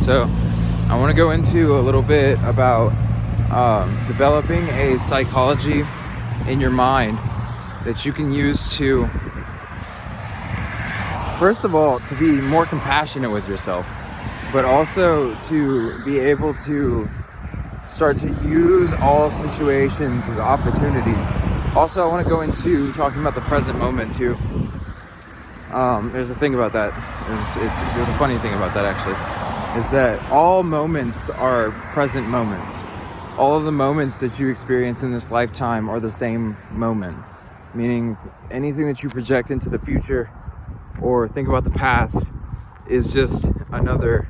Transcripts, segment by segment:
So I want to go into a little bit about developing a psychology in your mind that you can use to, first of all, to be more compassionate with yourself, but also to be able to start to use all situations as opportunities. Also, I want to go into talking about the present moment too. There's a thing about that. There's a funny thing about that actually, is that all moments are present moments. All of the moments that you experience in this lifetime are the same moment. Meaning anything that you project into the future or think about the past is just another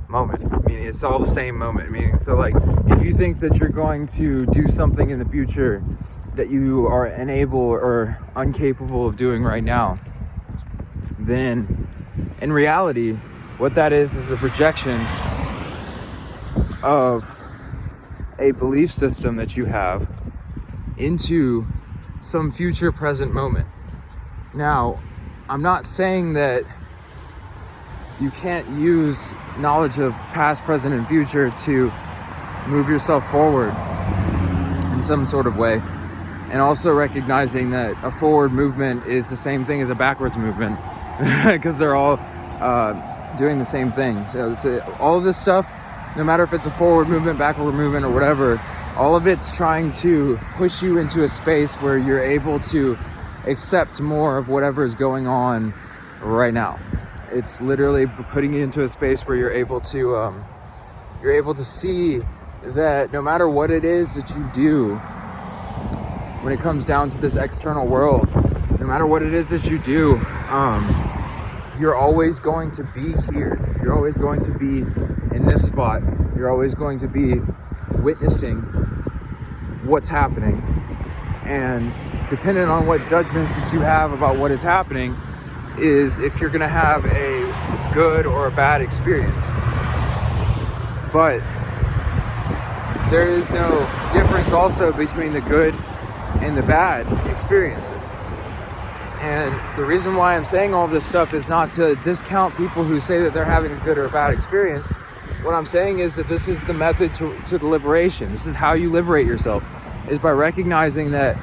moment. I mean, it's all the same moment. Meaning, so like, if you think that you're going to do something in the future that you are unable or incapable of doing right now, then in reality, what that is a projection of a belief system that you have into some future present moment. Now, I'm not saying that you can't use knowledge of past, present, and future to move yourself forward in some sort of way, and also recognizing that a forward movement is the same thing as a backwards movement because they're all doing the same thing. So all of this stuff, no matter if it's a forward movement, backward movement, or whatever, all of it's trying to push you into a space where you're able to accept more of whatever is going on right now. It's literally putting you into a space where you're able to see that no matter what it is that you do, when it comes down to this external world, no matter what it is that you do, you're always going to be here. You're always going to be in this spot. You're always going to be witnessing what's happening. And depending on what judgments that you have about what is happening is if you're going to have a good or a bad experience. But there is no difference also between the good and the bad experiences. And the reason why I'm saying all this stuff is not to discount people who say that they're having a good or a bad experience. What I'm saying is that this is the method to the liberation. This is how you liberate yourself, is by recognizing that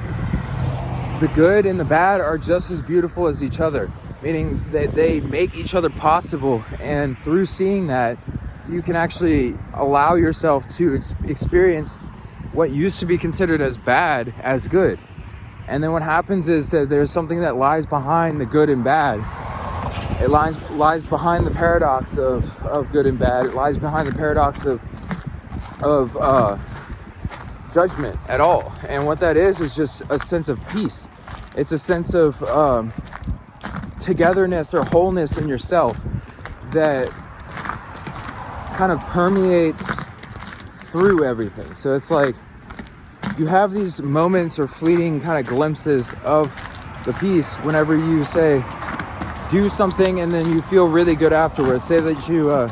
the good and the bad are just as beautiful as each other, meaning that they make each other possible. And through seeing that, you can actually allow yourself to experience what used to be considered as bad as good. And then what happens is that there's something that lies behind the good and bad. It lies behind the paradox of good and bad. It lies behind the paradox of judgment at all. And what that is just a sense of peace. It's a sense of togetherness or wholeness in yourself that kind of permeates through everything. So it's like you have these moments or fleeting kind of glimpses of the peace whenever you say, do something and then you feel really good afterwards. Say that you, I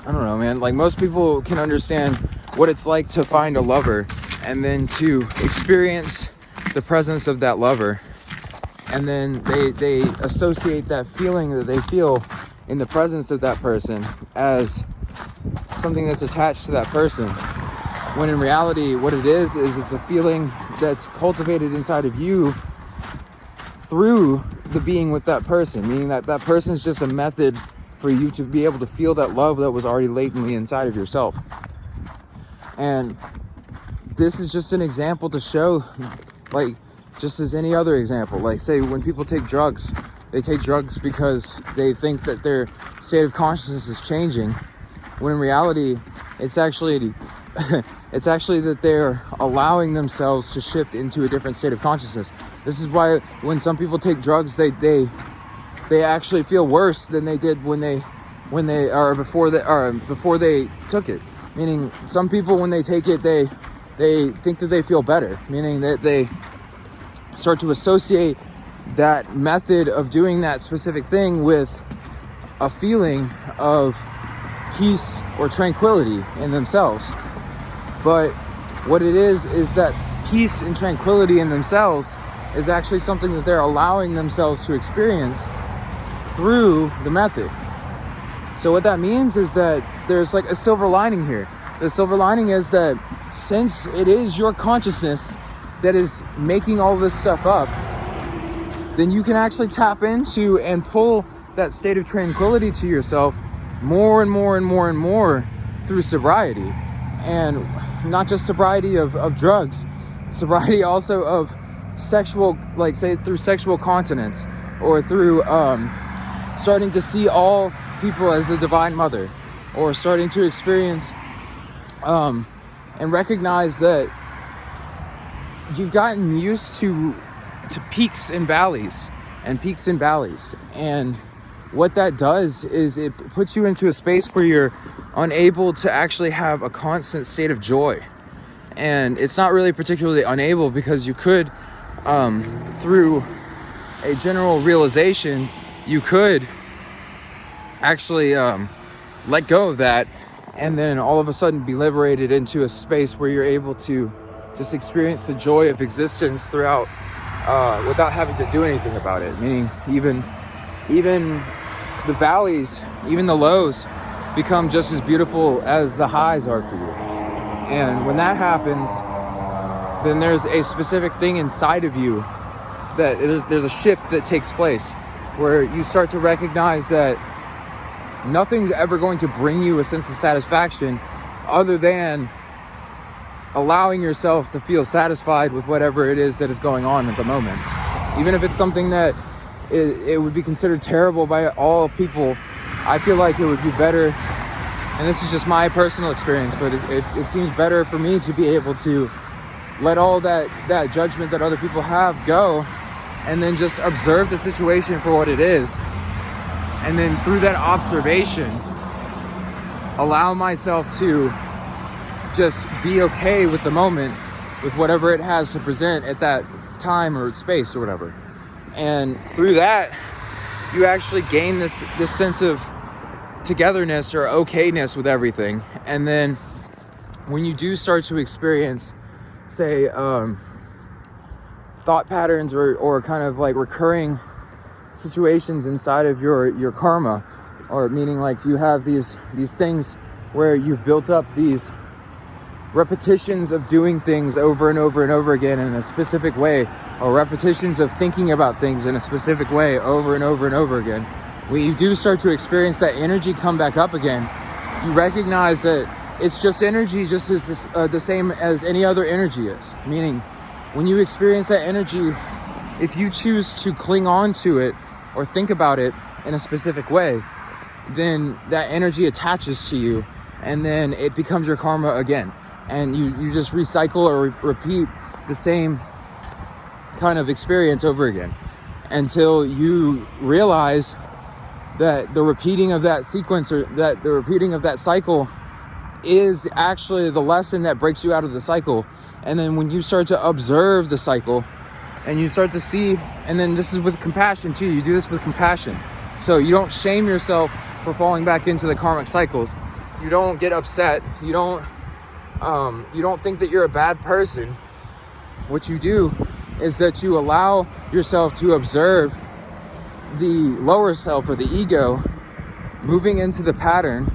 don't know, man, like most people can understand what it's like to find a lover and then to experience the presence of that lover. And then they associate that feeling that they feel in the presence of that person as something that's attached to that person. When in reality, what it is it's a feeling that's cultivated inside of you through the being with that person, meaning that that person is just a method for you to be able to feel that love that was already latently inside of yourself. And this is just an example to show, like, just as any other example. Like, say, when people take drugs, they take drugs because they think that their state of consciousness is changing, when in reality, it's actually that they're allowing themselves to shift into a different state of consciousness. This is why when some people take drugs, they actually feel worse than they did before they took it. Meaning, some people, when they take it, they think that they feel better. Meaning that they start to associate that method of doing that specific thing with a feeling of peace or tranquility in themselves. But what it is that peace and tranquility in themselves is actually something that they're allowing themselves to experience through the method. So what that means is that there's like a silver lining here. The silver lining is that since it is your consciousness that is making all this stuff up, then you can actually tap into and pull that state of tranquility to yourself more and more and more and more through sobriety. And not just sobriety of drugs, sobriety also of sexual, like say through sexual continence, or through starting to see all people as the divine mother, or starting to experience and recognize that you've gotten used to peaks and valleys. And what that does is it puts you into a space where you're unable to actually have a constant state of joy. And it's not really particularly unable, because you could, through a general realization, you could actually let go of that, and then all of a sudden be liberated into a space where you're able to just experience the joy of existence throughout, without having to do anything about it. Meaning even the valleys, even the lows, become just as beautiful as the highs are for you. And when that happens, then there's a specific thing inside of you that there's a shift that takes place, where you start to recognize that nothing's ever going to bring you a sense of satisfaction other than allowing yourself to feel satisfied with whatever it is that is going on at the moment. Even if it's something that it would be considered terrible by all people, I feel like it would be better, and this is just my personal experience, but it seems better for me to be able to let all that judgment that other people have go, and then just observe the situation for what it is. And then through that observation, allow myself to just be okay with the moment, with whatever it has to present at that time or space or whatever. And through that, you actually gain this sense of togetherness or okayness with everything. And then when you do start to experience, say, thought patterns or kind of like recurring situations inside of your karma, or meaning like you have these things where you've built up these repetitions of doing things over and over and over again in a specific way, or repetitions of thinking about things in a specific way over and over and over again. When you do start to experience that energy come back up again, you recognize that it's just energy, just as the same as any other energy is. Meaning, when you experience that energy, if you choose to cling on to it or think about it in a specific way, then that energy attaches to you, and then it becomes your karma again. And you just recycle or repeat the same kind of experience over again until you realize that the repeating of that sequence, or that the repeating of that cycle, is actually the lesson that breaks you out of the cycle. And then when you start to observe the cycle and you start to see, and then this is with compassion too, you do this with compassion. So you don't shame yourself for falling back into the karmic cycles. You don't get upset. You don't think that you're a bad person. What you do is that you allow yourself to observe the lower self, or the ego, moving into the pattern,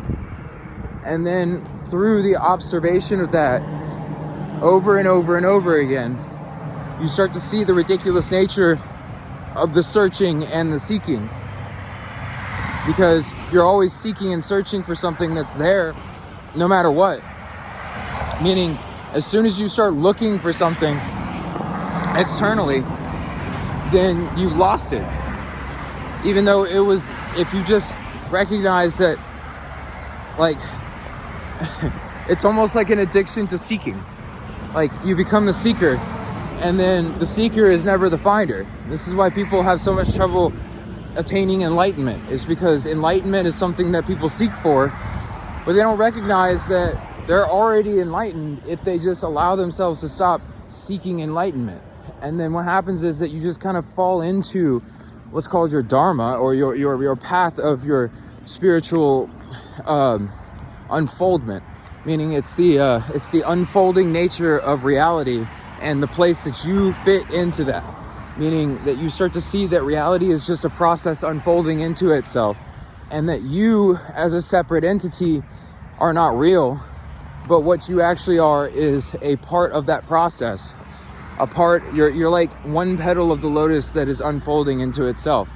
and then through the observation of that over and over and over again, you start to see the ridiculous nature of the searching and the seeking, because you're always seeking and searching for something that's there no matter what. Meaning, as soon as you start looking for something externally, then you've lost it. Even though it was, if you just recognize that, like, it's almost like an addiction to seeking. Like, you become the seeker, and then the seeker is never the finder. This is why people have so much trouble attaining enlightenment. It's because enlightenment is something that people seek for, but they don't recognize that they're already enlightened if they just allow themselves to stop seeking enlightenment. And then what happens is that you just kind of fall into what's called your dharma, or your path of your spiritual unfoldment. Meaning it's the unfolding nature of reality and the place that you fit into that. Meaning that you start to see that reality is just a process unfolding into itself, and that you as a separate entity are not real, but what you actually are is a part of that process. You're like one petal of the lotus that is unfolding into itself,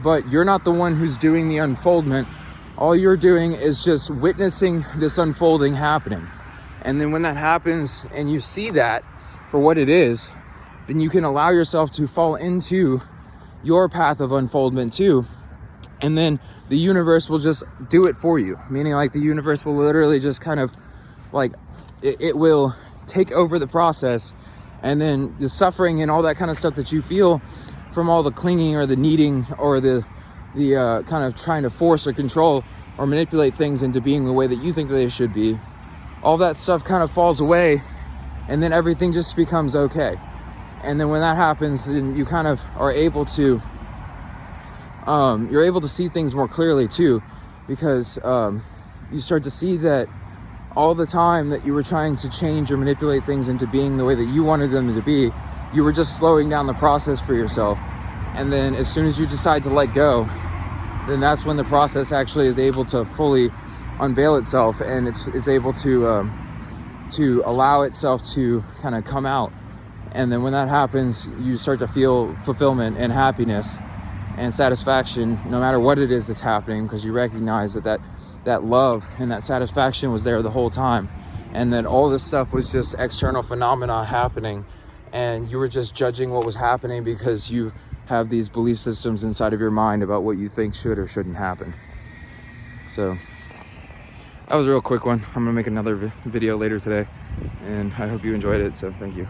but you're not the one who's doing the unfoldment. All you're doing is just witnessing this unfolding happening. And then when that happens and you see that for what it is, then you can allow yourself to fall into your path of unfoldment too. And then the universe will just do it for you. Meaning like the universe will literally just kind of like, it will take over the process. And then the suffering and all that kind of stuff that you feel from all the clinging or the needing or the kind of trying to force or control or manipulate things into being the way that you think that they should be, all that stuff kind of falls away, and then everything just becomes okay. And then when that happens, then you kind of are able to you're able to see things more clearly too, because you start to see that all the time that you were trying to change or manipulate things into being the way that you wanted them to be, you were just slowing down the process for yourself. And then as soon as you decide to let go, then that's when the process actually is able to fully unveil itself, and it's able to allow itself to kind of come out. And then when that happens, you start to feel fulfillment and happiness and satisfaction, no matter what it is that's happening, because you recognize that love and that satisfaction was there the whole time, and that all this stuff was just external phenomena happening, and you were just judging what was happening because you have these belief systems inside of your mind about what you think should or shouldn't happen. So that was a real quick one. I'm gonna make another video later today, and I hope you enjoyed it, so thank you.